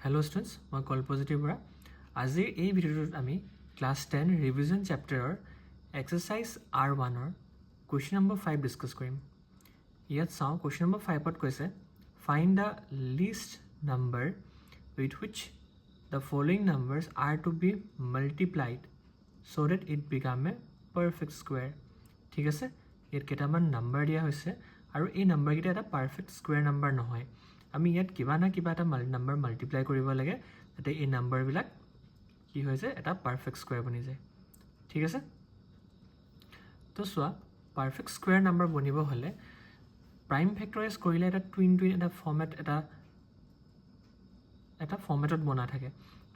Hello students, মই Kalpa Borah. আজি এই ভিডিওত আমি ক্লাস 10 ৰিভিজন চেপ্টাৰৰ এক্সাৰসাইজ R1ৰ কুৱেশ্যন নম্বৰ 5 ডিসকাস কৰিম। ইয়াত চাও কুৱেশ্যন নম্বৰ 5ত কৈছে find the least number with which the following numbers are to be multiplied so that it become a perfect square. ঠিক আছে, ইয়াত কেইটামান নাম্বাৰ দিয়া হৈছে আৰু এই নাম্বাৰকেইটা এটা পাৰফেক্ট স্কুৱেৰ নাম্বাৰ নহয়। আমি ইয়াত কিবা না কিবা এটা নাম্বাৰ মাল্টিপ্লাই কৰিব লাগে যাতে এই নাম্বাৰবিলাক কি হৈ যায় এটা পাৰফেক্ট স্কুৱেৰ বনি যায়। ঠিক আছে, তো চোৱা পাৰফেক্ট স্কুৱেৰ নাম্বাৰ বনিব হ'লে প্ৰাইম ফেক্টৰাইজ কৰিলে এটা টুইন এটা ফৰ্মেটত বনা থাকে।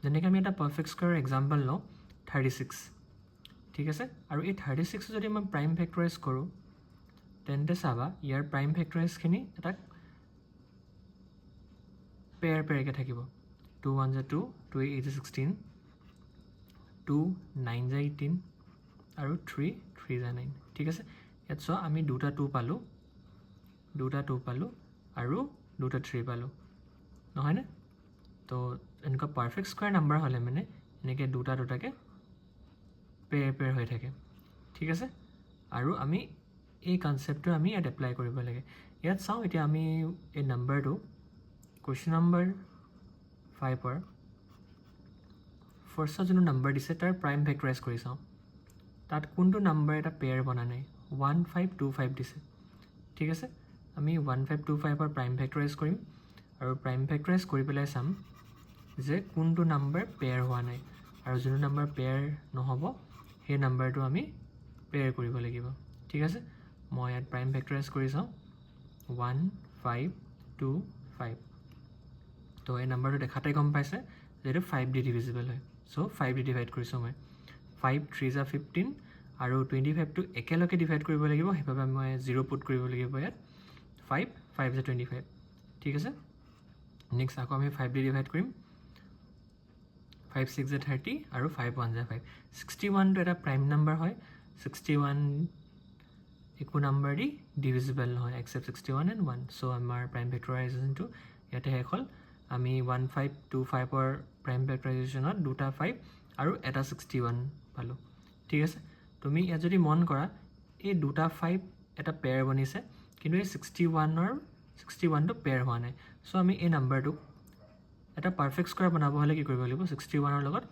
যেনেকৈ আমি এটা পাৰফেক্ট স্কুৱেৰৰ এক্সাম্পল লওঁ 36। ঠিক আছে, আৰু এই 36 যদি মই প্ৰাইম ফেক্টৰাইজ কৰোঁ তেন্তে চাবা ইয়াৰ প্ৰাইম ফেক্টৰাইজখিনি এটা পেয়াৰকৈ থাকিব। 2 1 2, 2 8 16, 2 9 18 আৰু 3 3 9। ঠিক আছে, ইয়াত চোৱা আমি দুটা 2 পালোঁ আৰু দুটা 3 পালোঁ, নহয়নে? তো এনেকুৱা পাৰফেক্ট স্কুৱেৰ নাম্বাৰ হ'লে মানে এনেকৈ দুটাকৈ পেয়াৰ হৈ থাকে। ঠিক আছে, আৰু আমি এই কনচেপ্টটো আমি ইয়াত এপ্লাই কৰিব লাগে। ইয়াত চাওঁ এতিয়া আমি এই নাম্বাৰটো কুৱেশ্যন নম্বৰ 5ৰ ফাৰ্ষ্টত যোনটো নাম্বাৰ দিছে তাৰ প্ৰাইম ফেক্টৰাইজ কৰি চাওঁ। তাত কোনটো নাম্বাৰ এটা পেয়াৰ বনা নাই, 1 5 2 5 দিছে। ঠিক আছে, আমি 1 5 2 5ৰ প্ৰাইম ফেক্টৰাইজ কৰিম আৰু প্ৰাইম ফেক্টৰাইজ কৰি পেলাই চাম যে কোনটো নাম্বাৰ পেয়াৰ হোৱা নাই, আৰু যোনটো নাম্বাৰ পেয়াৰ নহ'ব সেই নাম্বাৰটো আমি পেয়াৰ কৰিব লাগিব। ঠিক আছে, মই ইয়াত প্ৰাইম ফেক্টৰাইজ কৰি চাওঁ 1 5 2 5। তো এই নাম্বাৰটো দেখাতে গম পাইছে যে এইটো 5 দি ডিভিজিবল হয়। চ' 5 দি ডিভাইড কৰিছোঁ মই। 5 3 = 15 আৰু 25টো একেলগে ডিভাইড কৰিব লাগিব, সেইবাবে মই 0 পুট কৰিব লাগিব ইয়াত। 5 5 = 25। ঠিক আছে, নেক্সট আকৌ আমি 5 দি ডিভাইড কৰিম। 5 6 = 30 আৰু 5 1 = 5। 61টো এটা প্ৰাইম নাম্বাৰ হয়। 61 একো নাম্বাৰ দি ডিভিজিবল নহয় এক্সেপ্ট 61 and 1। চ' আমাৰ প্ৰাইম ফেক্টৰাইজেশ্যনটো ইয়াতে শেষ হ'ল। আমি 1 5 2 5ৰ প্ৰাইম ফেক্টৰাইজেশ্যনত দুটা 5 আৰু এটা 61 পালোঁ। ঠিক আছে, তুমি ইয়াত যদি মন কৰা এই দুটা 5 এটা পেয়াৰ বনিছে, কিন্তু এই 61টো পেয়াৰ হোৱা নাই। চ' আমি এই নাম্বাৰটোক এটা পাৰফেক্ট স্কুৱেৰ বনাব হ'লে কি কৰিব লাগিব, 61ৰ লগত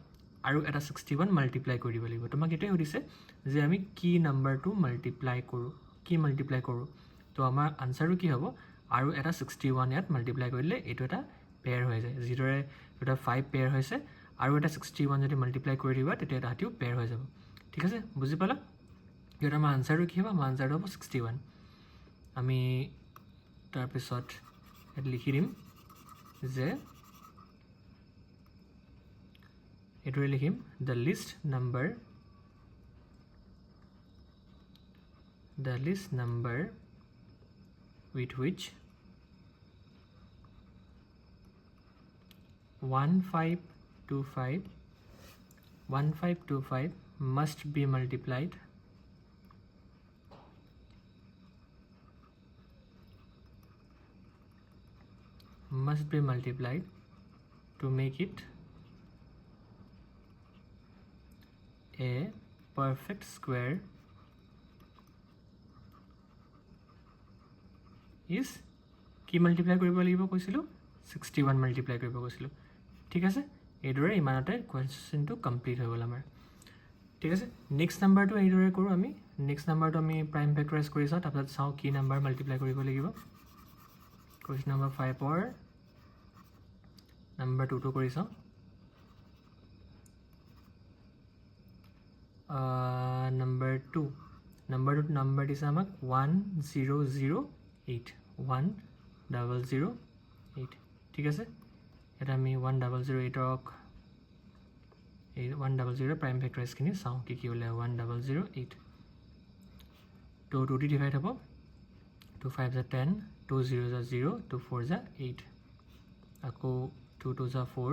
আৰু এটা 61 মাল্টিপ্লাই কৰি দিব লাগিব। তোমাক এইটোৱে সুধিছে যে আমি কি নাম্বাৰটো মাল্টিপ্লাই কৰোঁ। তো আমাৰ আনচাৰটো কি হ'ব, আৰু এটা 61 ইয়াত মাল্টিপ্লাই কৰিলে এইটো এটা পেয়াৰ হৈ যায়। যিদৰে দুটা 5 পেয়াৰ হৈছে আৰু এটা 61 যদি মাল্টিপ্লাই কৰি দিবা তেতিয়া তাহাঁতিও পেয়াৰ হৈ যাব। ঠিক আছে, বুজি পালা? ইয়াত আমাৰ আনচাৰটো কি হ'ব, আমাৰ আনচাৰটো হ'ব 61। আমি তাৰপিছত ইয়াত লিখি দিম যে এইটোৱে লিখিম the least number with which 1525 must be multiplied to make it a perfect square is কি মাল্টিপ্লাই কৰিব লাগিব কৈছিলোঁ, 61 মাল্টিপ্লাই কৰিব কৈছিলোঁ। ঠিক আছে, এইদৰে ইমানতে কুৱেশ্যনটো কমপ্লিট হৈ গ'ল আমাৰ। ঠিক আছে, নেক্সট নাম্বাৰটো এইদৰে কৰোঁ আমি। নেক্সট নাম্বাৰটো আমি প্ৰাইম ফেক্টৰাইজ কৰি চাওঁ, তাৰপিছত চাওঁ কি নাম্বাৰ মাল্টিপ্লাই কৰিব লাগিব। কুৱেশ্যন নম্বৰ 5ৰ নাম্বাৰ 2টো কৰি চাওঁ। নাম্বাৰ দিছে আমাক 1008। 1008। ঠিক আছে, ইয়াত আমি 1008ৰ প্ৰাইম ফেক্টৰাইজখিনি চাওঁ কি ওলাই। 1008 তো 2 দি ডিভাইড হ'ব। 2 5 = 10, 2 0 = 0, 2 4 = 8, আকৌ 2 2 = 4,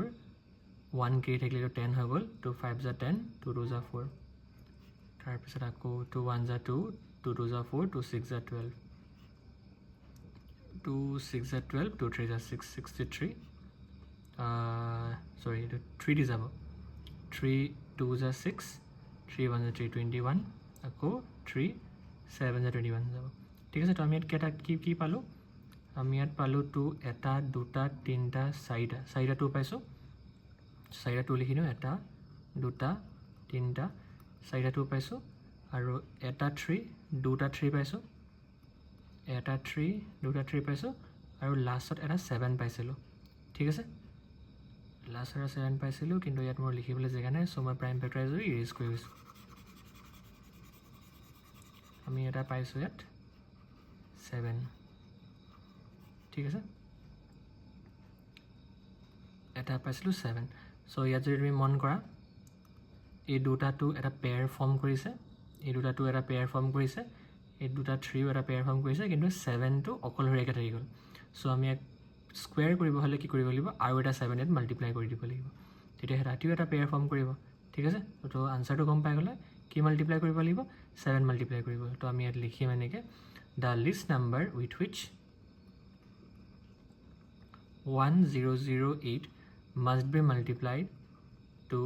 1 কেৰি থাকিলেতো 10 হৈ গ'ল। 2 5 = 10, 2 2 = 4, তাৰপিছত আকৌ 2 1 = 2, 2 2 = 4, 2 6 = 12, 2 6 = 12, 2 3 = 6, 63, সৰি এইটো 3 দি যাব 3 2 যা 6 3 1 যা 3 21 আকৌ 3 7 যা 21 যাব ঠিক আছে তো আমি ইয়াত কেইটা কি পালোঁ আমি ইয়াত পালোঁ 2 এটা দুটা তিনিটা চাৰিটা 2 পাইছোঁ চাৰিটা 2 লিখি দিওঁ এটা দুটা তিনিটা চাৰিটা 2 পাইছোঁ আৰু এটা 3 দুটা 3 পাইছোঁ এটা 3 দুটা 3 পাইছোঁ আৰু লাষ্টত এটা 7 পাইছিলোঁ ঠিক আছে লাষ্টত এটা 7 পাইছিলোঁ কিন্তু ইয়াত মোৰ লিখিবলৈ জেগা নাই চ' মই প্ৰাইম ফেক্টৰাইজাৰ ইৰেজ কৰি গৈছোঁ আমি এটা পাইছোঁ ইয়াত 7 ঠিক আছে এটা পাইছিলোঁ 7 চ' ইয়াত যদি তুমি মন কৰা এই দুটাটো এটা পেয়াৰ ফৰ্ম কৰিছে এই দুটাটো এটা পেয়াৰ ফৰ্ম কৰিছে এই দুটা 3ও এটা পেয়াৰ ফৰ্ম কৰিছে কিন্তু 7টো অকলশৰীয়াকৈ থাকি গ'ল চ' আমি ইয়াক স্কুৱেৰ কৰিব হ'লে কি কৰিব লাগিব আৰু এটা 7 ইয়াত মাল্টিপ্লাই কৰি দিব লাগিব তেতিয়া ৰাতিও এটা পেয়াৰ ফৰ্ম কৰিব ঠিক আছে তো আনচাৰটো গম পাই গ'লে কি মাল্টিপ্লাই কৰিব লাগিব 7 মাল্টিপ্লাই কৰিব তো আমি ইয়াত লিখিম এনেকৈ the least number with which 1008 must be multiplied to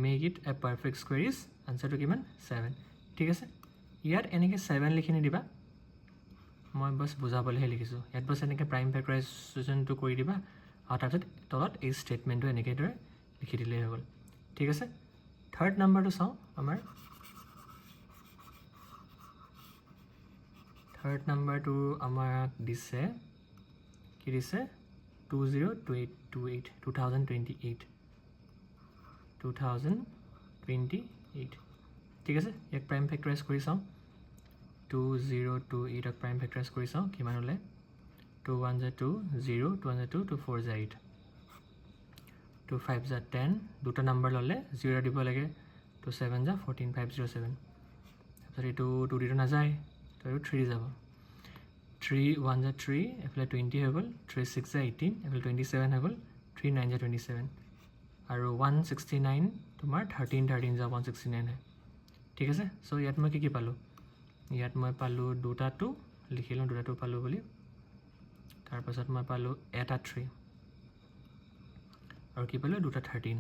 make it a perfect square is answer to কিমান 7 ঠিক আছে ইয়াত এনেকৈ 7 লিখি নিদিবা মই বছ বুজাবলৈহে লিখিছোঁ ইয়াত বছ এনেকৈ প্ৰাইম ফেক্টৰাইজেশ্যনটো কৰি দিবা আৰু তাৰপিছত তলত এই ষ্টেটমেণ্টটো এনেকৈ দৰে লিখি দিলেই হৈ গ'ল ঠিক আছে থাৰ্ড নাম্বাৰটো চাওঁ আমাৰ থাৰ্ড নাম্বাৰটো আমাক দিছে কি দিছে 2028 ঠিক আছে ইয়াক প্ৰাইম ফেক্টৰাইজ কৰি চাওঁ 2028 প্ৰাইম ফেক্টৰাইজ কৰি চাওঁ কিমান হ'লে 2 1 যা 2 0 2 1 যা 2 2 4 যা 8 2 5 যা 10 দুটা নাম্বাৰ ল'লে 0 দিব লাগে 2 7 যা 14 507 তাৰপিছত এইটো 2 দিটো নাযায় তো এইটো 3 যাব 3 1 যা 3 এফালে 20 হৈ গ'ল 3 6 যা 18 এফালে 27 হৈ গ'ল 3 9 যা 27 আৰু 169 তোমাৰ 13 যা 169 হয় ঠিক আছে চ' ইয়াত মই কি পালোঁ ইয়াত মই পালোঁ দুটা 2 লিখি লওঁ দুটা 2 পালোঁ বুলি তাৰপাছত মই পালোঁ এটা 3 আৰু কি পালোঁ দুটা 13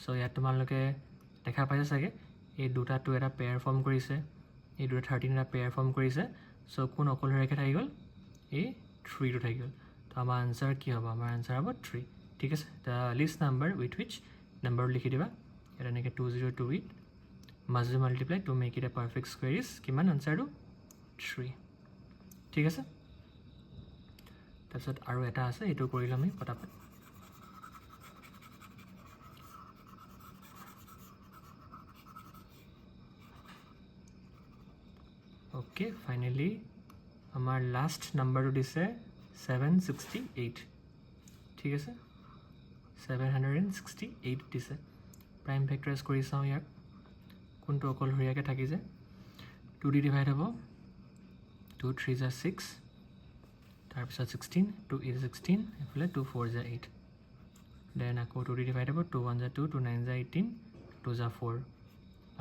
চ' ইয়াত তোমালোকে দেখা পাইছে চাগে এই দুটা 2 এটা পেয়াৰ ফৰ্ম কৰিছে এই দুটা 13 এটা পেয়াৰ ফৰ্ম কৰিছে চ' কোন অকলশৰীয়াকৈ থাকি গ'ল এই 3টো থাকি গ'ল তো আমাৰ আনচাৰ কি হ'ব আমাৰ আনচাৰ হ'ব 3 ঠিক আছে the least number with which নাম্বাৰটো লিখি দিবা ইয়াত এনেকৈ 2028 must be multiplied to make it a perfect square is কিমান আনচাৰটো 3 ঠিক আছে তাৰপিছত আৰু এটা আছে এইটো কৰিলোঁ আমি পটাপট অ'কে ফাইনেলি আমাৰ লাষ্ট নাম্বাৰটো দিছে 768 ঠিক আছে 768 দিছে প্ৰাইম ফেক্টৰাইজ কৰি চাওঁ ইয়াক কোনটো অকলশৰীয়াকৈ থাকি যায় 2 দি ডিভাইড হ'ব 2 3 যা 6 তাৰপিছত 16 2 8 16 এফালে 2 4 যা 8 দেন আকৌ 2 দি ডিভাইড হ'ব 2 1 যা 2 2 9 যা 18 2 যা 4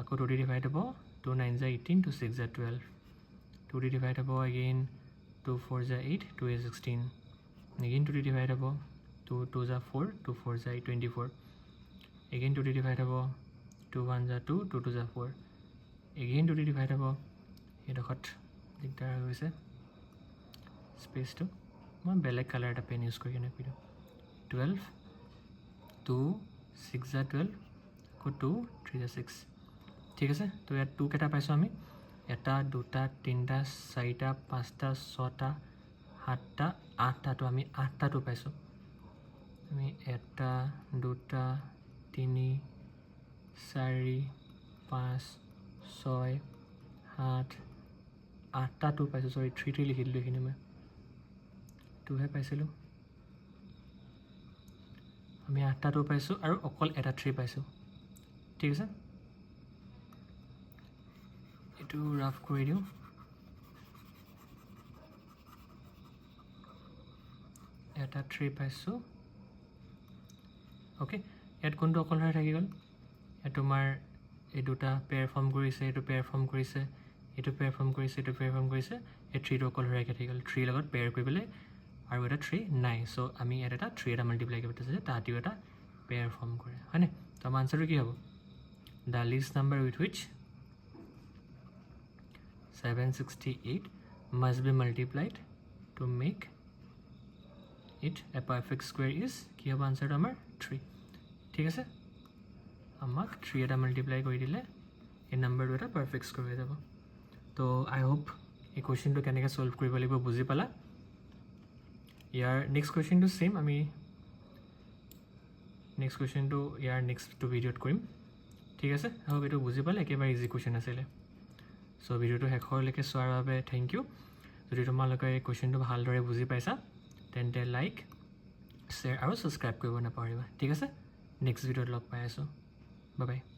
আকৌ 2 দি ডিভাইড হ'ব 2 9 যা 18 2 6 যা 12 2 দি ডিভাইড হ'ব again 2 4 যা 8 2 8 16 again 2 দি ডিভাইড হ'ব 2 2 যা 4 2 4 যা 24 again 2 দি ডিভাইড হ'ব 2 1 যা 2 2 2 যা 4 again 2 দি ডিভাইড হ'ব এইডোখৰত দিগদাৰ হৈ গৈছে স্পেচটো মই বেলেগ কালাৰ এটা পেন ইউজ কৰি কেনে কৰি দিওঁ 12 2 6 যা 12 আকৌ 2 3 যা 6 ঠিক আছে তো ইয়াত 2 কেইটা পাইছোঁ আমি এটা দুটা তিনিটা চাৰিটা পাঁচটা ছটা সাতটা আঠটাটো আমি 8টাটো পাইছোঁ আমি এটা দুটা 3 4 5 6 7 8টাটো পাইছোঁ চৰি 3 লিখি দিলোঁ এইখিনি মই 2হে পাইছিলোঁ আমি 8টাটো পাইছোঁ আৰু অকল এটা 3 পাইছোঁ ঠিক আছে এইটো ৰাফ কৰি দিওঁ এটা 3 পাইছোঁ অ'কে ইয়াত কোনটো অকলশৰে থাকি গ'ল ইয়াত তোমাৰ এই দুটা পেয়াৰ ফৰ্ম কৰিছে এইটো পেয়াৰ ফৰ্ম কৰিছে এইটো পেয়াৰ ফৰ্ম কৰিছে এইটো পেয়াৰ ফৰ্ম কৰিছে এই 3টো অকল হৈ থাকি গ'ল 3 লগত পেয়াৰ কৰিবলৈ আৰু এটা 3 নাই চ' আমি ইয়াত এটা 3 এটা মাল্টিপ্লাই কৰিব আছে তাহাঁতিও এটা পেয়াৰ ফৰ্ম কৰে হয়নে তো আমাৰ আনচাৰটো কি হ'ব the least number with which 768 must be multiplied to make it a perfect square is কি হ'ব আনচাৰটো আমাৰ 3 ঠিক আছে আমাক 3 এটা মাল্টিপ্লাই কৰি দিলে এই নাম্বাৰটো এটা পাৰফেক্ট স্কোৱাৰ হৈ যাব তো আই হোপ এই কুৱেশ্যনটো কেনেকৈ ছল্ভ কৰিব লাগিব বুজি পালা ইয়াৰ নেক্সট কুৱেশ্যনটো ছেইম আমি নেক্সট কুৱেশ্যনটো ইয়াৰ নেক্সটটো ভিডিঅ'ত কৰিম ঠিক আছে আই হোপ এইটো বুজি পালে একেবাৰে ইজি কুৱেশ্যন আছিলে চ' ভিডিঅ'টো শেষলৈকে চোৱাৰ বাবে থেংক ইউ যদি তোমালোকে এই কুৱেশ্যনটো ভালদৰে বুজি পাইছা তেন্তে লাইক শ্বেয়াৰ আৰু ছাবস্ক্ৰাইব কৰিব নাপাহৰিবা ঠিক আছে নেক্সট ভিডিঅ'ত লগ পাই আছোঁ বাই বাই